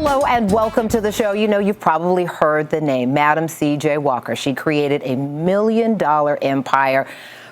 Hello and welcome to the show. You know, you've probably heard the name Madam C.J. Walker. She created a $1 million empire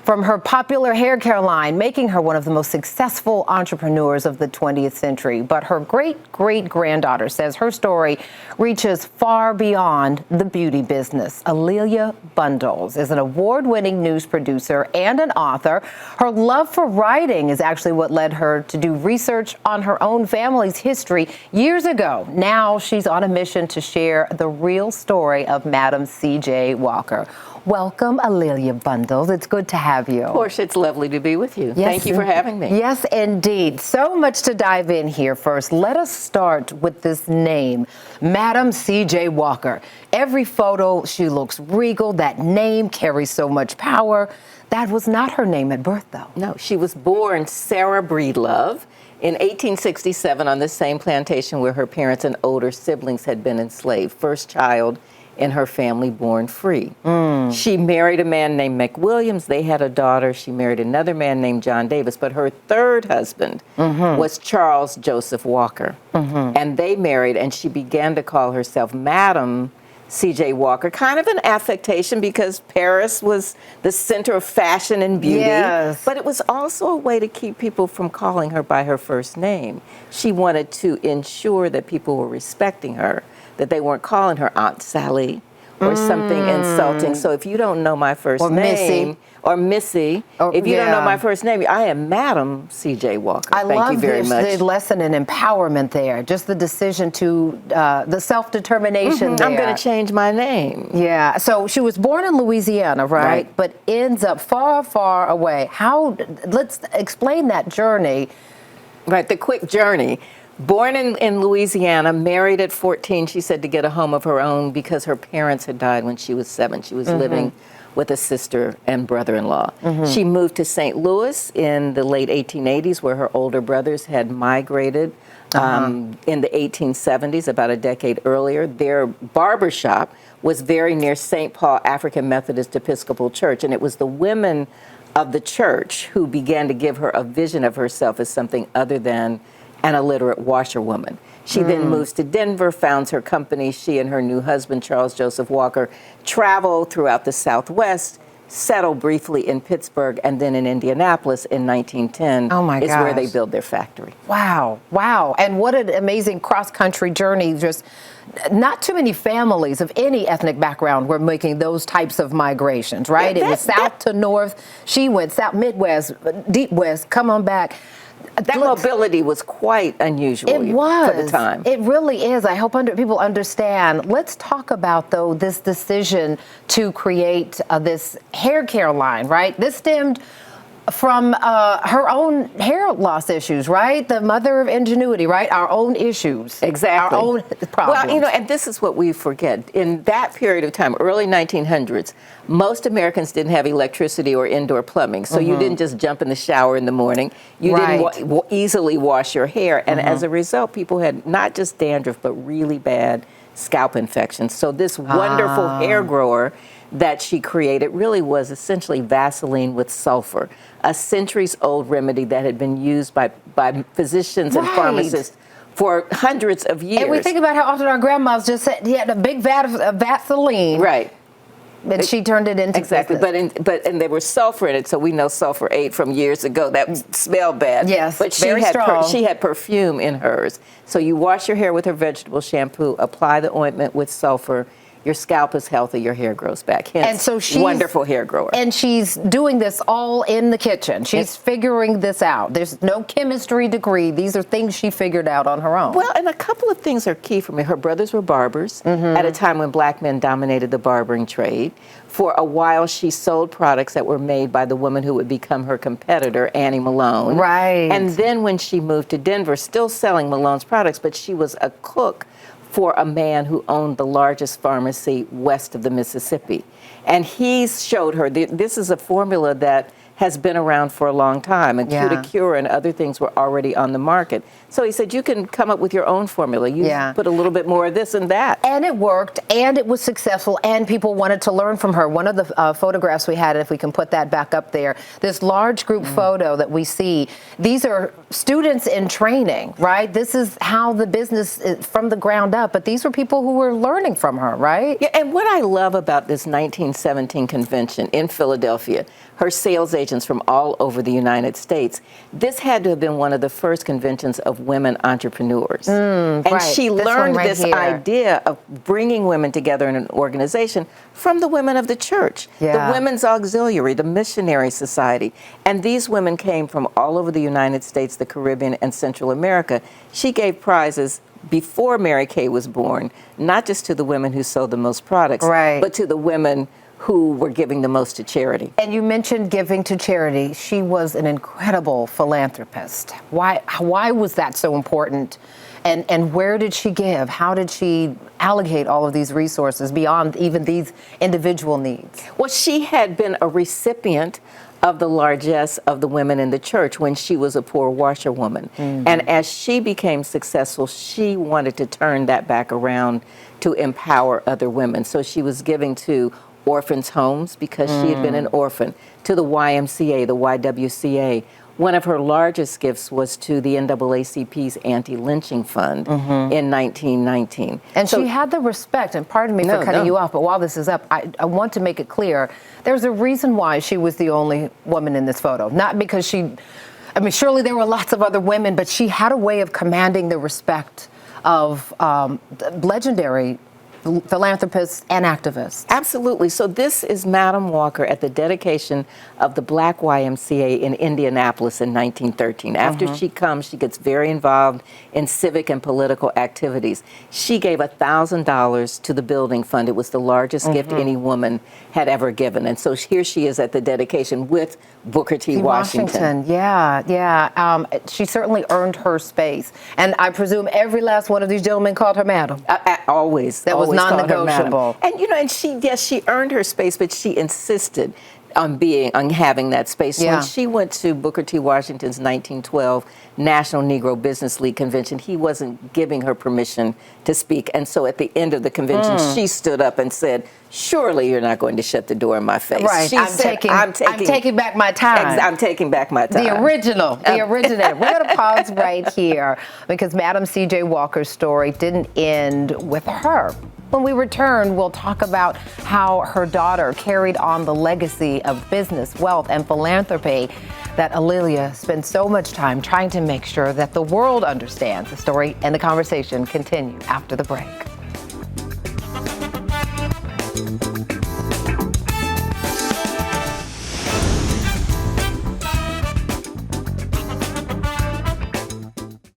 from her popular hair care line, making her one of the most successful entrepreneurs of the 20th century. But her great-great-granddaughter says her story reaches far beyond the beauty business. A'Lelia Bundles is an award-winning news producer and an author. Her love for writing is actually what led her to do research on her own family's history years ago. Now she's on a mission to share the real story of Madam C.J. Walker. Welcome, A'Lelia Bundles. It's good to have you. Portia, it's lovely to be with you. Yes, thank you for having me. Yes, indeed. So much to dive in here first. Let us start with this name, Madam C.J. Walker. Every photo, she looks regal. That name carries so much power. That was not her name at birth, though. No, she was born Sarah Breedlove in 1867 on the same plantation where her parents and older siblings had been enslaved. First child in her family born free. She married a man named McWilliams. They had a daughter. She married another man named John Davis, but her third husband was Charles Joseph Walker. And they married, and she began to call herself Madam C.J. Walker, kind of an affectation because Paris was the center of fashion and beauty. Yes. But it was also a way to keep people from calling her by her first name. She wanted to ensure that people were respecting her, that they weren't calling her Aunt Sally or something insulting. So if you don't know my first name, or Missy, if you don't know my first name, I am Madam C.J. Walker. Thank you very much. The lesson in empowerment there, just the decision to, the self-determination there. I'm going to change my name. Yeah, so she was born in Louisiana, right? But ends up far, far away. Let's explain that journey. Right, the quick journey. Born in Louisiana, married at 14, she said, to get a home of her own because her parents had died when she was 7. She was living with a sister and brother-in-law. She moved to St. Louis in the late 1880s where her older brothers had migrated in the 1870s, about a decade earlier. Their barbershop was very near St. Paul African Methodist Episcopal Church, and it was the women of the church who began to give her a vision of herself as something other than an illiterate washerwoman. She then moves to Denver, founds her company. She and her new husband, Charles Joseph Walker, travel throughout the Southwest, settle briefly in Pittsburgh, and then in Indianapolis in 1910 is where they build their factory. Wow, wow. And what an amazing cross-country journey. Just not too many families of any ethnic background were making those types of migrations, right? It was south to north. She went south, Midwest, deep west, come on back. That mobility was quite unusual for the time. It really is. I hope people understand. Let's talk about, though, this decision to create this hair care line, right? This stemmed from her own hair loss issues, right? The mother of ingenuity, right? Our own issues. Exactly. Our own problems. Well, you know, and this is what we forget. In that period of time, early 1900s, most Americans didn't have electricity or indoor plumbing. So you didn't just jump in the shower in the morning. You didn't easily wash your hair. And as a result, people had not just dandruff, but really bad scalp infections. So this wonderful hair grower that she created really was essentially Vaseline with sulfur, a centuries-old remedy that had been used by physicians and pharmacists for hundreds of years. And we think about how often our grandmas just said, he had a big vat of Vaseline. Right. And she turned it into business. But there was sulfur in it, so we know sulfur 8 from years ago. That smelled bad. Yes, but very strong. She had perfume in hers. So you wash your hair with her vegetable shampoo, apply the ointment with sulfur. Your scalp is healthy, your hair grows back. Hence, and so she's wonderful hair grower. And she's doing this all in the kitchen. She's figuring this out. There's no chemistry degree. These are things she figured out on her own. Well, and a couple of things are key for me. Her brothers were barbers at a time when black men dominated the barbering trade. For a while, she sold products that were made by the woman who would become her competitor, Annie Malone. Right. And then when she moved to Denver, still selling Malone's products, but she was a cook for a man who owned the largest pharmacy west of the Mississippi. And he showed her, this is a formula that has been around for a long time. And Yeah. Cure and other things were already on the market. So he said, you can come up with your own formula. You put a little bit more of this and that. And it worked, and it was successful, and people wanted to learn from her. One of the photographs we had, if we can put that back up there, this large group photo that we see, these are students in training, right? This is how the business is from the ground up, but these were people who were learning from her, right? Yeah, and what I love about this 1917 convention in Philadelphia, her sales agents from all over the United States, this had to have been one of the first conventions of women entrepreneurs. And right. she This learned one right this here. idea of bringing women together in an organization from the women of the church, Yeah. the Women's Auxiliary, the Missionary Society. And these women came from all over the United States, the Caribbean, and Central America. She gave prizes before Mary Kay was born, not just to the women who sold the most products, Right. but to the women who were giving the most to charity. And you mentioned giving to charity. She was an incredible philanthropist. Why was that so important? And where did she give? How did she allocate all of these resources beyond even these individual needs? Well, she had been a recipient of the largesse of the women in the church when she was a poor washerwoman. And as she became successful, she wanted to turn that back around to empower other women. So she was giving to orphans' homes because she had been an orphan, to the YMCA, the YWCA. One of her largest gifts was to the NAACP's anti-lynching fund in 1919. And So- she had the respect, and pardon me for cutting you off, but while this is up, I want to make it clear, there's a reason why she was the only woman in this photo. Not because surely there were lots of other women, but she had a way of commanding the respect of legendary philanthropists and activists. Absolutely. So this is Madam Walker at the dedication of the Black YMCA in Indianapolis in 1913. After she comes, she gets very involved in civic and political activities. She gave $1,000 to the building fund. It was the largest gift any woman had ever given. And so here she is at the dedication with Booker T. Washington. Yeah. She certainly earned her space. And I presume every last one of these gentlemen called her madam. Always. That was always called her non-negotiable. madam. And she earned her space, but she insisted on having that space. So when she went to Booker T. Washington's 1912 National Negro Business League convention, he wasn't giving her permission to speak. And so at the end of the convention, she stood up and said, "Surely you're not going to shut the door in my face." Right. She I'm said, taking back my time. I'm taking back my time. The originator. We're going to pause right here because Madam C.J. Walker's story didn't end with her. When we return, we'll talk about how her daughter carried on the legacy of business, wealth, and philanthropy that A'Lelia spent so much time trying to make sure that the world understands. The story and the conversation continue after the break.